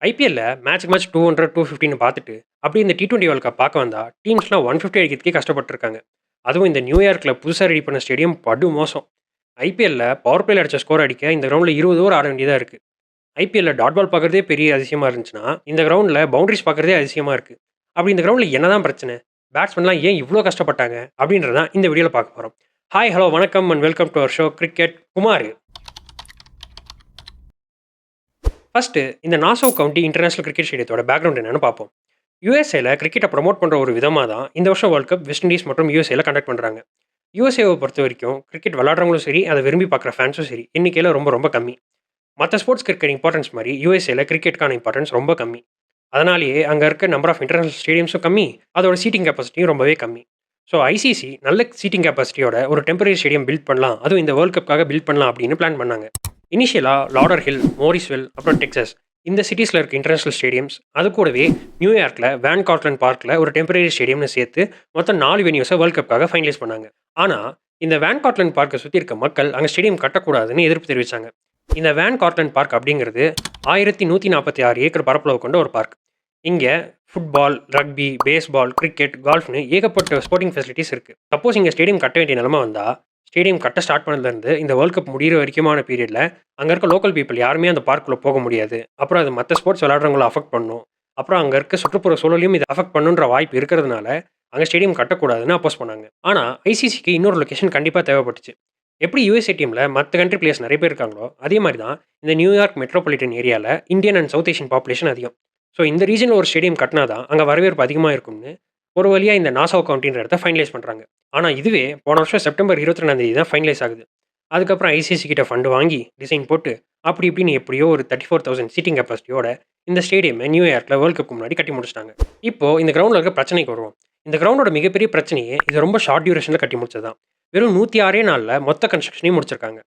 ஐபிஎல்ல மேட்ச்க்கு மேட்ச் 200, 250ன்னு பார்த்துட்டு, அப்படியே இந்த T20 வேர்ல்ட் கப் பார்க்க வந்தா, டீம்ஸ்லாம் 150 அடிக்கிறதுக்கே கஷ்டப்பட்டுருக்காங்க. அதுவும் இந்த நியூயார்க்ல புதுசா ரெடி பண்ண ஸ்டேடியம் படு மோசம். ஐபிஎல்ல பவர் பிளேல அடிச்ச ஸ்கோர் அடிக்க இந்த கிரவுண்ட்ல 20 ஓவர் ஆட வேண்டியதா இருக்கு. ஐபிஎல்ல டாட் பால் பார்க்கறதே பெரிய அதிசயமா இருந்துச்சுன்னா, இந்த கிரவுண்ட்ல பவுண்டரிஸ் பார்க்கறதே அதிசயமா இருக்கு. அப்படி இந்த கிரவுண்ட்ல என்னதான் பிரச்சனை? பேட்ஸ்மேன்லாம் ஏன் இவ்ளோ கஷ்டப்பட்டாங்க? அப்படின்றத தான் இந்த வீடியோல பார்க்க போறோம். ஹாய், ஹலோ, வணக்கம் and welcome to our show cricket Kumar. First இந்த நாசோ கவுண்டி இன்டர்நேஷனல் கிரிக்கெட் ஸ்டேடியத்தோட பேக்ரவுண்ட் என்னன்னு பார்ப்போம். யுஎஸ்ஏல கிரிக்கெட்டை ப்ரமோட் பண்ணுற ஒரு விதமாக தான் இந்த வருஷம் வேர்ல்ட் கப் வெஸ்ட் இண்டீஸ் மற்றும் யூஎஸ்ஏல கண்டக்ட் பண்ணுறாங்க. யூஎஸ்ஏவை பொறுத்த வரைக்கும் கிரிக்கெட் விளாட்றவங்களும் சரி, அதை விரும்பி பார்க்குற ஃபேன்ஸும் சரி, எண்ணிக்கையில் ரொம்ப ரொம்ப கம்மி. மற்ற ஸ்போர்ட்ஸ்க்கு இருக்கிற இம்பார்ட்டன்ஸ் மாதிரி யூஎஸ்ஏல கிரிக்கெட்டுக்கான இம்பார்ட்டன்ஸ் ரொம்ப கம்மி. அதனாலேயே அங்கே இருக்க நம்பர் ஆஃப் இன்டர்நேஷனல் ஸ்டேடியம்ஸும் கம்மி, அதோட சீட்டிங் கெப்பாசிட்டியும் ரொம்பவே கம்மி. ஸோ ஐசிசி நல்ல சீட்டிங் கெப்பாசிட்டியோட ஒரு டெம்பரரி ஸ்டேடியம் பில்ட் பண்ணலாம், அதுவும் இந்த வேர்ல்ட் கப்காக பில்ட் பண்ணலாம் அப்படின்னு பிளான் பண்ணாங்க. இனிஷியலாக லாடர் ஹில், மோரிஸ்வெல், அப்புறம் டெக்ஸஸ், இந்த சிட்டிஸில் இருக்க இன்டர்நேஷனல் ஸ்டேடியம்ஸ், அது கூடவே நியூயார்க்கில் வேன் கார்ட்லண்ட் பார்க்கில் ஒரு டெம்பரரி ஸ்டேடியம்னு சேர்த்து மொத்தம் 4 வென்யூஸை வேர்ல்ட் கப்காக ஃபைனலைஸ் பண்ணாங்க. ஆனால் இந்த வேன் கார்ட்லண்ட் பார்க்கை சுற்றி இருக்க மக்கள் அங்கே ஸ்டேடியம் கட்டக்கூடாதுன்னு எதிர்ப்பு தெரிவித்தாங்க. இந்த வேன் கார்ட்லண்ட் பார்க் அப்படிங்கிறது 1146 ஏக்கர் பரப்பளவு கொண்ட ஒரு பார்க். இங்கே ஃபுட்பால், ரக்பி, பேஸ்பால், கிரிக்கெட், கால்ஃப்னு ஏகப்பட்ட ஸ்போர்ட்டிங் ஃபெசிலிட்டிஸ் இருக்குது. சப்போஸ் இங்கே ஸ்டேடியம் கட்ட வேண்டிய நிலமை வந்தால், ஸ்டேடியம் கட்ட ஸ்டார்ட் பண்ணதுலேருந்து இந்த வேர்ல்ட் கப் முடிகிற வரைக்குமான பீரியடில் அங்கே இருக்க லோக்கல் பீப்புள் யாருமே அந்த பார்க்குள்ளே போக முடியாது. அப்புறம் அது மற்ற ஸ்போர்ட்ஸ் விளையாடுறவங்களை அஃபெக்ட் பண்ணும். அப்புறம் அங்கே இருக்க சுற்றுப்புற சூழலையும் இது அஃபெக்ட் பண்ணுன்ற வாய்ப்பு இருக்கிறதுனால அங்கே ஸ்டேடியம் கட்டக்கூடாதுன்னு அப்போஸ் பண்ணாங்க. ஆனால் ஐசிசிக்கு இன்னொரு லொக்கேஷன் கண்டிப்பாக தேவைப்பட்டுச்சு. எப்படி யூஎஸ்ஏ டீமில் மற்ற கண்ட்ரி பிளேயர்ஸ் நிறைய பேர் இருக்காங்களோ, அதே மாதிரி தான் இந்த நியூயார்க் மெட்ரோபாலிட்டன் ஏரியாவில் Indian and south Asian population அதிகம். ஸோ இந்த ரீஜனில் ஒரு ஸ்டேடியம் கட்டினா தான் அங்கே வரவேற்பு அதிகமாக இருக்கும்னு ஒரு வழியாக இந்த நாசா கவுண்டின்ற இடத்த ஃபைனலைஸ் பண்ணுறாங்க. ஆனால் இதுவே போன வருஷம் செப்டம்பர் 22 தான் ஃபைனலைஸ் ஆகுது. அதுக்கப்புறம் ஐசிசி கிட்ட ஃபண்டு வாங்கி டிசைன் போட்டு அப்படி இப்படின்னு எப்படியோ ஒரு 34,000 சீட்டிங் கெப்பாசிட்டியோட இந்த ஸ்டேடியமை நியூயார்க்கில் வேர்ல்ட் கப்புக்கு முன்னாடி கட்டி முடிச்சிட்டாங்க. இப்போது இந்த கிரவுண்டில் இருக்க பிரச்சனைக்கு வருவோம். இந்த கிரவுண்டோட மிகப்பெரிய பிரச்சனையே இது ரொம்ப ஷார்ட் டியூரேஷனில் கட்டி முடிச்சது தான். வெறும் 106 நாளில் மொத்த கன்ஸ்ட்ரக்ஷனையும் முடிச்சிருக்காங்க.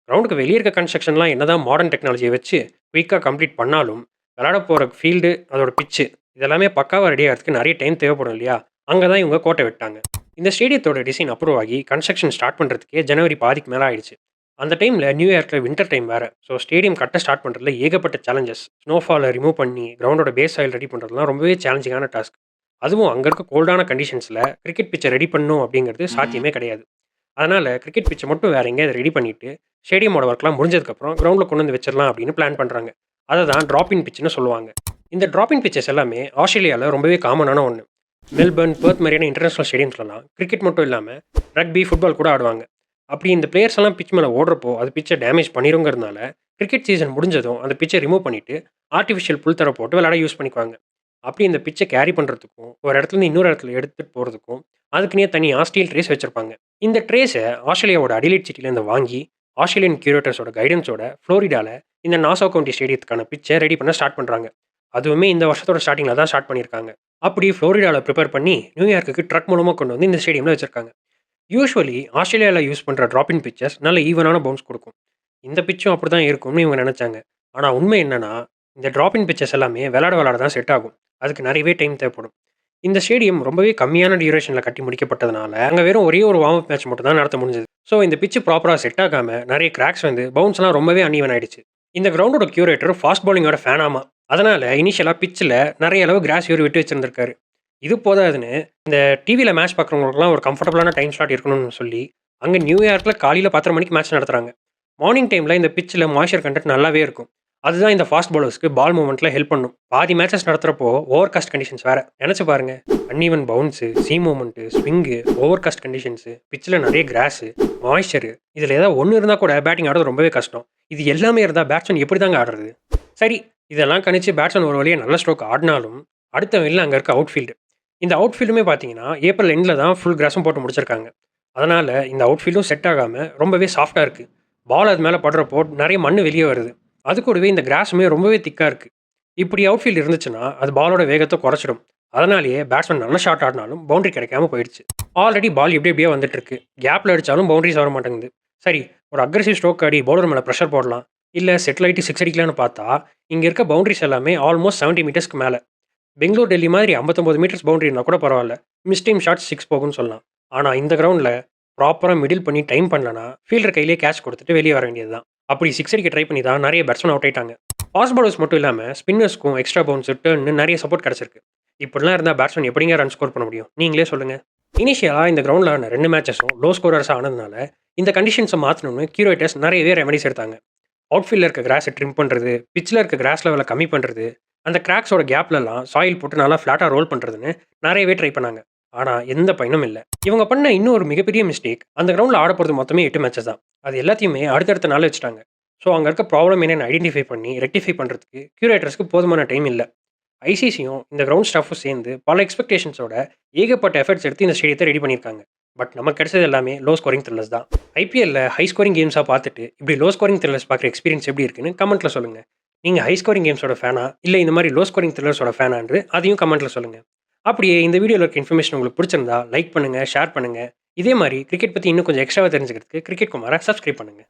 கிரவுண்டுக்கு வெளியே இருக்க கன்ஸ்ட்ரக்ஷன்லாம் என்னதான் மாடர்ன் டெக்னாலஜியை வச்சு குயிக்காக கம்ப்ளீட் பண்ணாலும், விளையாட போகிற ஃபீல்டு, அதோட பிச்சு, இதெல்லாமே பக்காவாக ரெடி ஆகிறதுக்கு நிறைய டைம் தேவைப்படும் இல்லையா? அங்கே தான் இவங்க கோட்டை விட்டாங்க. இந்த ஸ்டேடியத்தோட டிசைன் அப்ரூவ் ஆகி கன்ஸ்ட்ரக்ஷன் ஸ்டார்ட் பண்ணுறதுக்கே ஜனவரி பாதிக்கு மேலே ஆயிடுச்சு. அந்த டைமில் நியூயார்க்கில் வின்டர் டைம் வேறு. ஸோ ஸ்டேடியம் கட்ட ஸ்டார்ட் பண்ணுறதுல ஏகப்பட்ட சேலஞ்சஸ். ஸ்னோஃபாலை ரிமூவ் பண்ணி கிரவுண்டோட பேஸ் ஆயில் ரெடி பண்ணுறதுலாம் ரொம்பவே சேலஞ்சிங்கான டாஸ்க். அதுவும் அங்கே இருக்க கோல்டான கண்டிஷன்ஸில் கிரிக்கெட் பிச்சை ரெடி பண்ணணும் அப்படிங்கிறது சாத்தியமே கிடையாது. அதனால் கிரிக்கெட் பிச்சை மட்டும் வேற எங்கேயாவது ரெடி பண்ணிவிட்டு ஸ்டேடியமோட ஒர்க்லாம் முடிஞ்சதுக்கப்புறம் கிரவுண்டில் கொண்டு வந்து வச்சிடலாம் அப்படின்னு பிளான் பண்ணுறாங்க. அதை தான் ட்ராப்பின் பிச்சுன்னு சொல்லுவாங்க. இந்த ட்ராப்பின் பிச்சஸ் எல்லாமே ஆஸ்திரேலியாவில் ரொம்பவே காமனான ஒன்று. மெல்பர்ன், பெர்த் மாதிரியான இன்டர்நேஷனல் ஸ்டேடியம்ஸ்லாம் கிரிக்கெட் மட்டும் இல்லாமல் ரக்பி, ஃபுட்பால் கூட ஆடுவாங்க. அப்படி இந்த பிளேயர்ஸ் எல்லாம் பிச் மேலே ஓடுறப்போ அது பிச்சை டேமேஜ் பண்ணிருங்கிறதுனால கிரிக்கெட் சீசன் முடிஞ்சதும் அந்த பிச்சை ரிமூவ் பண்ணிவிட்டு ஆர்டிஃபிஷியல் புல்தரை போட்டு விளையாட யூஸ் பண்ணிக்குவாங்க. அப்படி இந்த பிச்சை கேரி பண்ணுறதுக்கும் ஒரு இடத்துல இன்னொரு இடத்துல எடுத்துகிட்டு போகிறதுக்கும் அதுக்குன்னே தனியாக ஸ்டீல் ட்ரேஸ் வச்சுருப்பாங்க. இந்த ட்ரேஸை ஆஸ்திரேலியாவோட அடிலைட் சிட்டிலேருந்து வாங்கி ஆஸ்திரேலியன் கியூரேட்டர்ஸோட கைடன்ஸோட ஃப்ளோரிடாவில் இந்த நாசா கவுண்டி ஸ்டேடியத்துக்கான பிச்சை ரெடி பண்ண ஸ்டார்ட் பண்ணுறாங்க. அதுவுமே இந்த வருஷத்தோட ஸ்டார்டிங்கில் தான் ஸ்டார்ட் பண்ணியிருக்காங்க. அப்படி ஃப்ளோரிடாவில் ப்ரிப்பேர் பண்ணி நியூயார்க்குக்கு ட்ரக் மூலமாக கொண்டு வந்து இந்த ஸ்டேடியமில் வச்சுருக்காங்க. யூஸ்வலி ஆஸ்திரேலியாவில் யூஸ் பண்ணுற ட்ராப்பின் பிச்சர்ஸ் நல்ல ஈவனான பவுன்ஸ் கொடுக்கும். இந்த பிச்சும் அப்படி தான் இருக்கும்னு இவங்க நினச்சாங்க. ஆனால் உண்மை என்னென்னா, இந்த ட்ராப்பின் பிச்சர்ஸ் எல்லாமே விளாட தான் செட் ஆகும். அதுக்கு நிறையவே டைம் தேவைப்படும். இந்த ஸ்டேடியம் ரொம்பவே கம்மியான டியூரேஷனில் கட்டி முடிக்கப்பட்டதுனால அங்கே வெறும் ஒரே ஒரு வார்ம் அப் மேட்ச் மட்டும் தான் நடத்த முடிஞ்சது. ஸோ இந்த பிச்சு ப்ராப்பராக செட் ஆகாமல் நிறைய கிராக்ஸ் வந்து பவுன்ஸ்லாம் ரொம்பவே அன்ஈவன் ஆயிடுச்சு. இந்த கிரவுண்டோட கியூரேட்டர் ஃபாஸ்ட் பவுலிங்கோட ஃபேனாமா, அதனால் இனிஷியலாக பிச்சில் நிறைய அளவு கிராஸ் யூரி விட்டு வச்சிருந்திருக்காரு. இது போதாதுன்னு இந்த டிவியில் மேட்ச் பார்க்குறவங்களுக்குலாம் ஒரு கம்ஃபர்டபுளான டைம் ஸ்லாட் இருக்கணும்னு சொல்லி அங்கே நியூயார்க்கில் காலையில் 10:30 மணிக்கு மேட்ச் நடத்துகிறாங்க. மார்னிங் டைமில் இந்த பிச்சில் மாய்ச்சர் கண்டென்ட் நல்லாவே இருக்கும். அதுதான் இந்த ஃபாஸ்ட் பவுலர்ஸ்க்கு பால் மூவ்மெண்ட்டில் ஹெல்ப் பண்ணும். பாதி மேட்சஸ் நடத்துகிறப்போ ஓவர் காஸ்ட் கண்டிஷன்ஸ் வேறு. நினச்சி பாருங்கள், uneven bounce, seam movement, swing, overcast conditions, பிச்சில் நிறைய கிராஸு, மாய்ச்சரு, இதில் ஏதாவது ஒன்று இருந்தால் கூட பேட்டிங் ஆடுறது ரொம்பவே கஷ்டம். இது எல்லாமே இருந்தால் பேட்ஸ்மேன் எப்படி தாங்க ஆடுறது? சரி, இதெல்லாம் கணிச்சு பேட்ஸ்மேன் ஒரு வழியாக நல்ல ஸ்ட்ரோக் ஆடினாலும் அடுத்த வெளியில் அங்கே இருக்க அவுட்ஃபீல்டு. இந்த அவுட்ஃபீல்டுமே பார்த்தீங்கன்னா ஏப்ரல் எண்டில் தான் ஃபுல் கிராஸும் போட்டு முடிச்சிருக்காங்க. அதனால் இந்த அவுட்ஃபீல்டும் செட் ஆகாமல் ரொம்பவே சாஃப்டாக இருக்குது. பால் அது மேலே படுறப்போ நிறைய மண் வெளியே வருது. அது கூடவே இந்த கிராஸுமே ரொம்பவே திக்காக இருக்குது. இப்படி அவுட்ஃபீல்டு இருந்துச்சுன்னா அது பாலோட வேகத்தை குறைச்சிடும். அதனாலேயே பேட்ஸ்மேன் நல்ல ஷாட் ஆடினாலும் பவுண்டரி கிடைக்காம போயிடுச்சு. ஆல்ரெடி பால் எப்படியே வந்துட்டு இருக்கு. கேப்பில் அடித்தாலும் பவுண்டரிஸ் வர மாட்டேங்குது. சரி, ஒரு அக்ரெசிவ் ஸ்ட்ரோக் அடி பவுலர் மேலே ப்ரெஷர் போடலாம், இல்லை செட்டில் ஆகிட்டு 6 அடிக்கலான்னு பார்த்தா இங்கே இருக்க பவுண்டரிஸ் எல்லாமே ஆல்மோஸ்ட் 70 மீட்டர்ஸ்க்கு மேலே. பெங்களூர், டெல்லி மாதிரி 59 மீட்டர்ஸ் பவுண்டரி இருந்தால் கூட பரவாயில்ல, மிஸ்டைம் ஷாட் 6 போகும்னு சொல்லலாம். ஆனால் இந்த கிரவுண்டில் ப்ராப்பராக மிடில் பண்ணி டைம் பண்ணலன்னா ஃபீல்டர் கையிலே கேட்ச் கொடுத்துட்டு வெளியே வர வேண்டியது தான். அப்படி 6 அடிக்க ட்ரை பண்ணி தான் நிறைய பேட்ஸ்மேன் அவுட் ஆயிட்டாங்க. ஃபாஸ்ட் பாலர்ஸ் மட்டும் இல்லாமல் ஸ்பின்னர்ஸ்க்கும் எக்ஸ்ட்ரா பவுன்ஸ் டர்ன்னு நிறைய சப்போர்ட் கிடச்சிருக்கு. இப்படிலாம் இருந்தால் பேட்ஸ்மேன் எப்படிங்க ரன் ஸ்கோர் பண்ண முடியும்? நீங்களே சொல்லுங்கள். இனிஷியலாக இந்த கிரவுண்டில் ஆன 2 மேட்சஸும் லோ ஸ்கோரர்ஸாக ஆனதுனால இந்த கண்டிஷன்ஸை மாற்றணும்னு கியூரேட்டர்ஸ் நிறையவே ரெமடிஸ் எடுத்தாங்க. அவுட்ஃபீல்டில் இருக்க கிராஸை ட்ரிம் பண்ணுறது, பிச்சில் இருக்க கிராஸ் லெவலை கம்மி பண்ணுறது, அந்த கிராக்ஸோட கேப்லலாம் சாயில் போட்டு நல்லா ஃப்ளாட்டாக ரோல் பண்ணுறதுன்னு நிறையவே ட்ரை பண்ணாங்க. ஆனால் எந்த பயனும் இல்லை. இவங்க பண்ண இன்னொரு மிகப்பெரிய மிஸ்டேக், அந்த கிரவுண்டில் ஆட போகிறது மொத்தமே 8 மேட்சஸ் தான். அது எல்லாத்தையுமே அடுத்தடுத்த நாள் வச்சுட்டாங்க. ஸோ அங்கே இருக்க ப்ராப்ளம் என்னென்னு ஐடென்டிஃபை பண்ணி ரெக்டிஃபை பண்ணுறதுக்கு கியூரேட்டர்ஸ்க்கு போதுமான டைம் இல்லை. ஐசிசியும் இந்த கிரவுண்ட் ஸ்டாஃபும் சேர்ந்து பல எக்ஸ்பெக்டேஷன்ஸோட ஏகப்பட்ட எஃபர்ட்ஸ் எடுத்து இந்த ஸ்டேடியத்தை ரெடி பண்ணியிருக்காங்க. பட் நமக்கு கிடைச்சது எல்லாமே லோ ஸ்கோரிங் த்ரில்லர்ஸ் தான். ஐபிஎல்ல ஹை ஸ்கோரிங் கேம்ஸாக பார்த்துட்டு இப்படி லோ ஸ்கோரிங் த்ரில்லர்ஸ் பார்க்குற எக்ஸ்பீரியன்ஸ் எப்படி இருக்குன்னு கமெண்ட்டில் சொல்லுங்கள். நீங்கள் ஹை ஸ்கோரிங் கேம்ஸோட ஃபேனா இல்லை இந்த மாதிரி லோ ஸ்கோரிங் த்ரில்லர்ஸோட ஃபேனான்று அதையும் கமெண்ட்டில் சொல்லுங்கள். அப்படியே இந்த வீடியோவில் இருக்க இன்ஃபர்மேஷன் உங்களுக்கு பிடிச்சிருந்தா லைக் பண்ணுங்கள், ஷேர் பண்ணுங்கள். இதே மாதிரி கிரிக்கெட் பற்றி இன்னும் கொஞ்சம் எக்ஸ்ட்ராவாக தெரிஞ்சுக்கிறதுக்கு கிரிக்கெட் குமாரை சப்ஸ்கிரைப் பண்ணுங்கள்.